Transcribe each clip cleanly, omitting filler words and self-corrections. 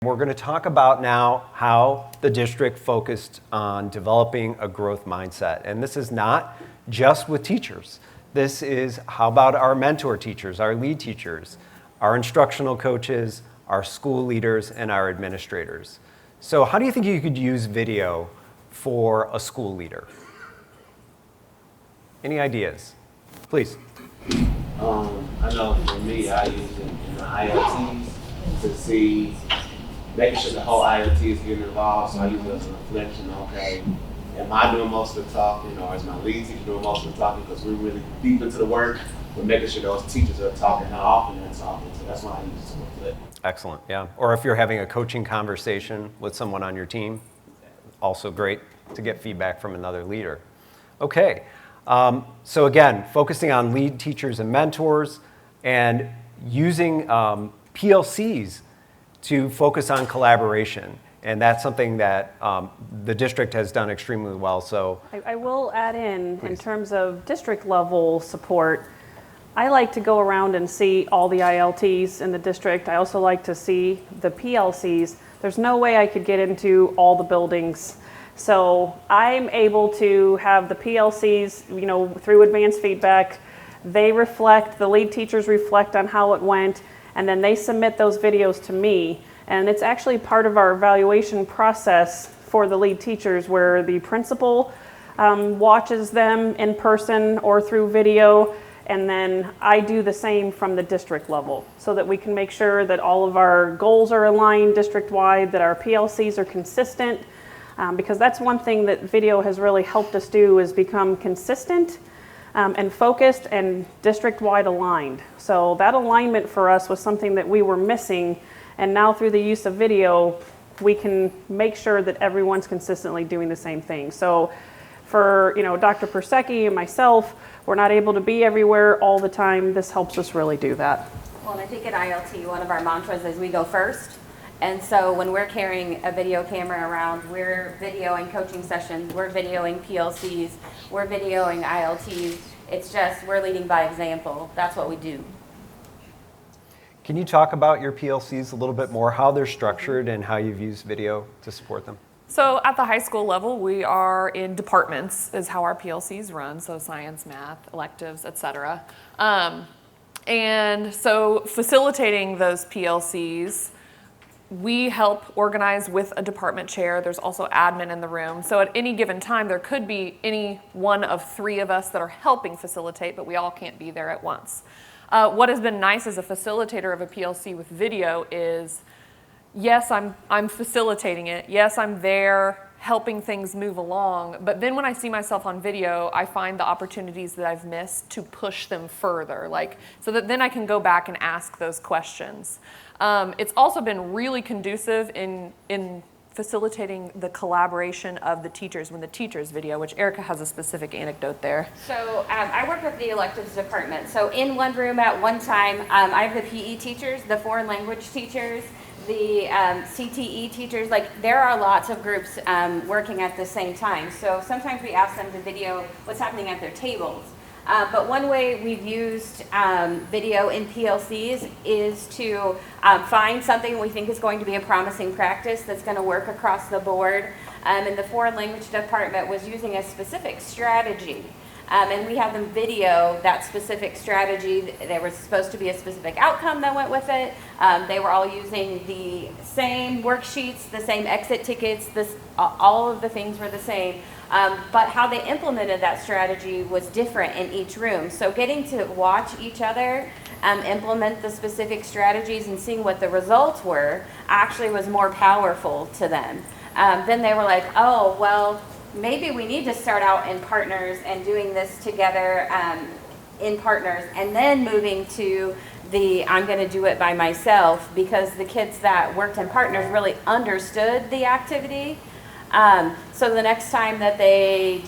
We're going to talk about now how the district focused on developing a growth mindset. And this is not just with teachers. This is how about our mentor teachers, our lead teachers, our instructional coaches, our school leaders, and our administrators. So how do you think you could use video for a school leader? Any ideas? Please. I know for me, I use it in the IoTs to see, making sure the whole IoT is getting involved. So I use it as a reflection. Okay, am I doing most of the talking, or is my lead teacher doing most of the talking? Because we're really deep into the work, but making sure those teachers are talking, how often they're talking. So that's why I use it to reflect. Excellent. Yeah. Or if you're having a coaching conversation with someone on your team, also great to get feedback from another leader. Okay. So again, focusing on lead teachers and mentors and using PLCs to focus on collaboration. And that's something that the district has done extremely well. So I will add in Please. terms of district level support, I like to go around and see all the ILTs in the district. I also like to see the PLCs. There's no way I could get into all the buildings. So I'm able to have the PLCs, through advanced feedback, they reflect, the lead teachers reflect on how it went, and then they submit those videos to me. And it's actually part of our evaluation process for the lead teachers where the principal watches them in person or through video, and then I do the same from the district level so that we can make sure that all of our goals are aligned district-wide, that our PLCs are consistent. Because that's one thing that video has really helped us do is become consistent and focused and district-wide aligned. So that alignment for us was something that we were missing, and now through the use of video, we can make sure that everyone's consistently doing the same thing. So for Dr. Persecki and myself, we're not able to be everywhere all the time. This helps us really do that. Well, and I think at ILT, one of our mantras is we go first. And so when we're carrying a video camera around, we're videoing coaching sessions, we're videoing PLCs, we're videoing ILTs. It's just, we're leading by example. That's what we do. can you talk about your PLCs a little bit more, how they're structured and how you've used video to support them? So at the high school level, we are in departments is how our PLCs run, so science, math, electives, etc. And so facilitating those PLCs, we help organize with a department chair. There's also admin in the room. So at any given time, there could be any one of three of us that are helping facilitate, but we all can't be there at once. What has been nice as a facilitator of a PLC with video is, yes, I'm facilitating it. Yes, I'm there helping things move along. But then when I see myself on video, I find the opportunities that I've missed to push them further, so that then I can go back and ask those questions. It's also been really conducive in facilitating the collaboration of the teachers when the teachers video, which Erica has a specific anecdote there. So I work with the electives department. So in one room at one time, I have the PE teachers, the foreign language teachers, the CTE teachers. There are lots of groups working at the same time. So sometimes we ask them to video what's happening at their tables. But one way we've used video in PLCs is to find something we think is going to be a promising practice that's going to work across the board. And the foreign language department was using a specific strategy. And we have them video that specific strategy. There was supposed to be a specific outcome that went with it. They were all using the same worksheets, the same exit tickets, all of the things were the same. But how they implemented that strategy was different in each room. So getting to watch each other implement the specific strategies and seeing what the results were actually was more powerful to them. Then they were like, oh, well, maybe we need to start out in partners and doing this together in partners, and then moving to I'm going to do it by myself, because the kids that worked in partners really understood the activity. So the next time that they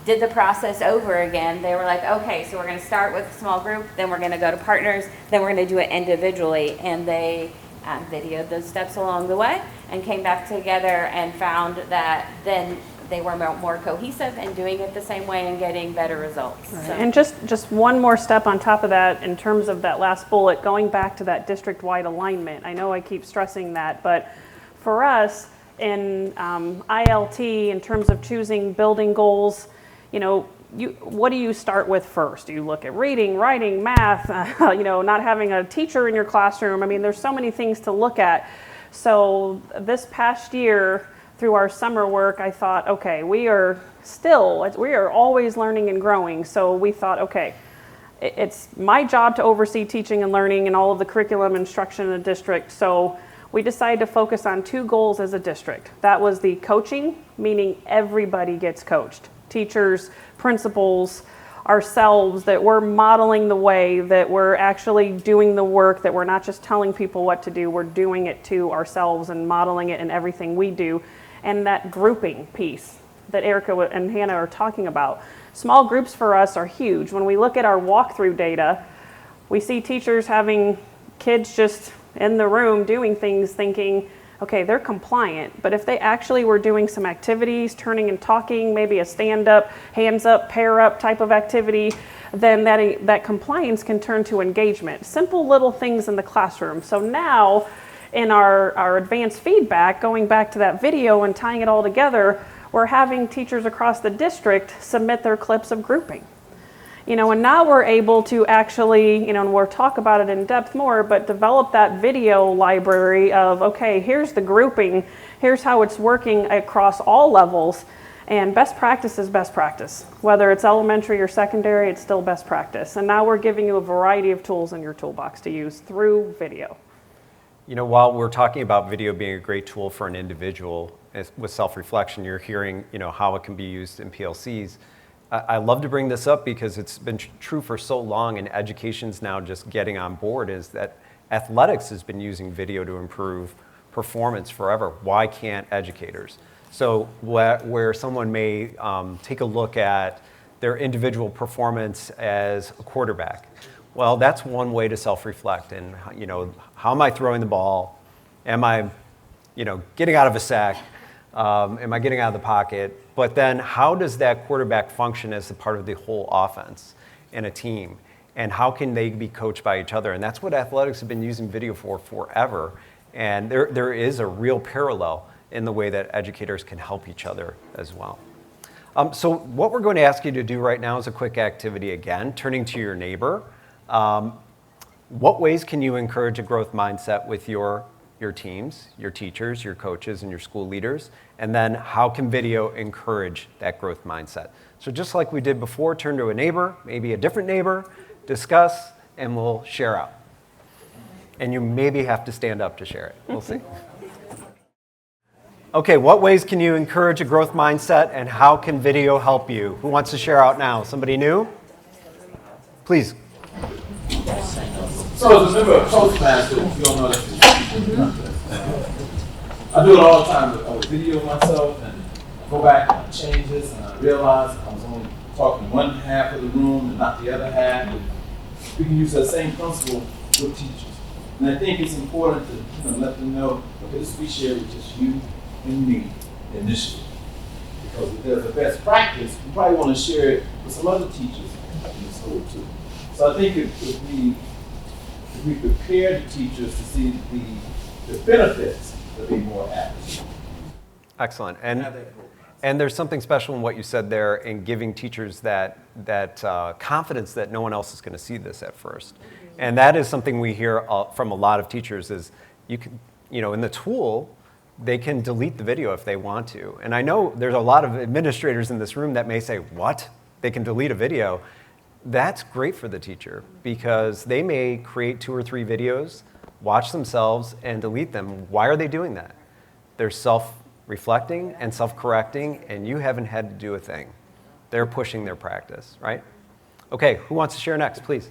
did the process over again, they were like, okay, so we're going to start with a small group, then we're going to go to partners, then we're going to do it individually. And they videoed those steps along the way and came back together and found that then they were more cohesive and doing it the same way and getting better results. Right. So. And just one more step on top of that in terms of that last bullet, going back to that district-wide alignment. I know I keep stressing that, but for us in ILT, in terms of choosing building goals, what do you start with first? Do you look at reading, writing, math, not having a teacher in your classroom? I mean, there's so many things to look at. So this past year, through our summer work, I thought, okay, we are always learning and growing. So we thought, okay, it's my job to oversee teaching and learning and all of the curriculum instruction in the district. So we decided to focus on 2 goals as a district. That was the coaching, meaning everybody gets coached. Teachers, principals, ourselves, that we're modeling the way, that we're actually doing the work, that we're not just telling people what to do, we're doing it to ourselves and modeling it in everything we do. And that grouping piece that Erica and Hannah are talking about. Small groups for us are huge. When we look at our walkthrough data, we see teachers having kids just in the room doing things thinking, okay, they're compliant, but if they actually were doing some activities, turning and talking, maybe a stand-up, hands-up, pair-up type of activity, then that compliance can turn to engagement. Simple little things in the classroom. So now, in our advanced feedback, going back to that video and tying it all together, we're having teachers across the district submit their clips of grouping. And now we're able to actually, and we'll talk about it in depth more, but develop that video library of, okay, here's the grouping, here's how it's working across all levels, and best practice is best practice. Whether it's elementary or secondary, it's still best practice. And now we're giving you a variety of tools in your toolbox to use through video. While we're talking about video being a great tool for an individual with self-reflection, you're hearing, how it can be used in PLCs. I love to bring this up because it's been true for so long, and education's now just getting on board, is that athletics has been using video to improve performance forever. Why can't educators? So where someone may take a look at their individual performance as a quarterback, well, that's one way to self-reflect. And, how am I throwing the ball? Am I, getting out of a sack? Am I getting out of the pocket? But then how does that quarterback function as a part of the whole offense in a team? And how can they be coached by each other? And that's what athletics have been using video for forever. And there is a real parallel in the way that educators can help each other as well. So what we're going to ask you to do right now is a quick activity again, turning to your neighbor. What ways can you encourage a growth mindset with your teams, your teachers, your coaches, and your school leaders? And then how can video encourage that growth mindset? So just like we did before, turn to a neighbor, maybe a different neighbor, discuss, and we'll share out. And you maybe have to stand up to share it. We'll see. Okay, what ways can you encourage a growth mindset, and how can video help you? Who wants to share out now? Somebody new? Please. So as a member of Toastmasters, you don't know that. I do it all the time. I would video myself and go back and change this, and I realize I was only talking one half of the room and not the other half. And we can use that same principle with teachers. And I think it's important to let them know, okay, this we share with just you and me initially. Because if there's a best practice, you probably want to share it with some other teachers in the school too. So I think if we prepare the teachers to see the benefits of being more active. Excellent. And there's something special in what you said there in giving teachers that confidence that no one else is going to see this at first. And that is something we hear from a lot of teachers is you can, in the tool, they can delete the video if they want to. And I know there's a lot of administrators in this room that may say, what? They can delete a video. That's great for the teacher because they may create 2 or 3 videos, watch themselves, and delete them. Why are they doing that? They're self-reflecting and self-correcting, and you haven't had to do a thing. They're pushing their practice, right? Okay, who wants to share next, please?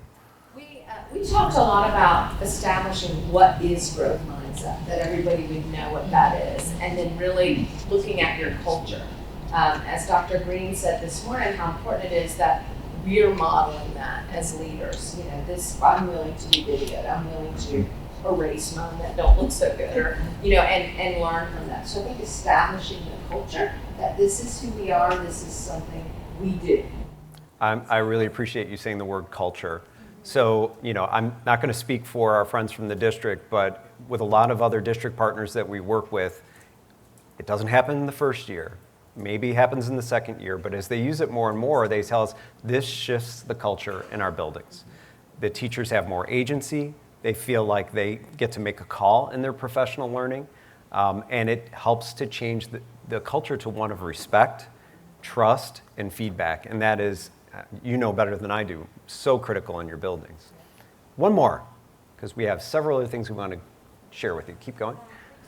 We talked a lot about establishing what is growth mindset, that everybody would know what that is, and then really looking at your culture. As Dr. Green said this morning, how important it is that we're modeling that as leaders. I'm willing to be videoed. I'm willing to erase mine that don't look so good, or and learn from that. So I think establishing the culture that this is who we are. This is something we do. I really appreciate you saying the word culture. So, you know, I'm not going to speak for our friends from the district, but with a lot of other district partners that we work with, it doesn't happen in the first year. Maybe it happens in the second year, but as they use it more and more, they tell us this shifts the culture in our buildings. The teachers have more agency. They feel like they get to make a call in their professional learning, and it helps to change the culture to one of respect, trust, and feedback. And that is, you know better than I do, so critical in your buildings. One more, because we have several other things we want to share with you. Keep going.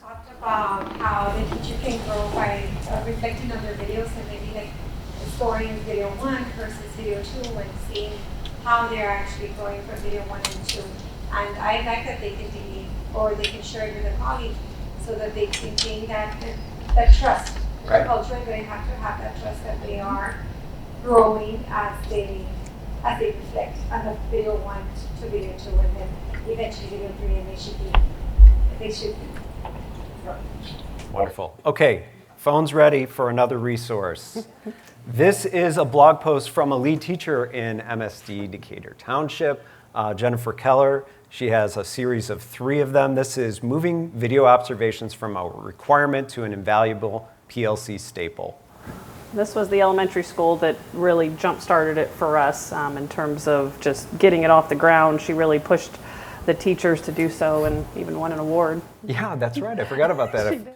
Talked about how the teacher can grow by reflecting on their videos and maybe like storing video 1 versus video 2 and seeing how they're actually going from video 1 and 2. And I like that they can delete or they can share it with a colleague so that they can gain that trust. Right. The culture, they have to have that trust that they are growing as they reflect on the video 1 to video 2 and then eventually video 3 and they should be Wonderful. Okay, phone's ready for another resource. This is a blog post from a lead teacher in MSD Decatur Township, Jennifer Keller. She has a series of 3 of them. This is moving video observations from a requirement to an invaluable PLC staple. This was the elementary school that really jump-started it for us in terms of just getting it off the ground. She really pushed the teachers to do so and even won an award. Yeah, that's right. I forgot about that. She did.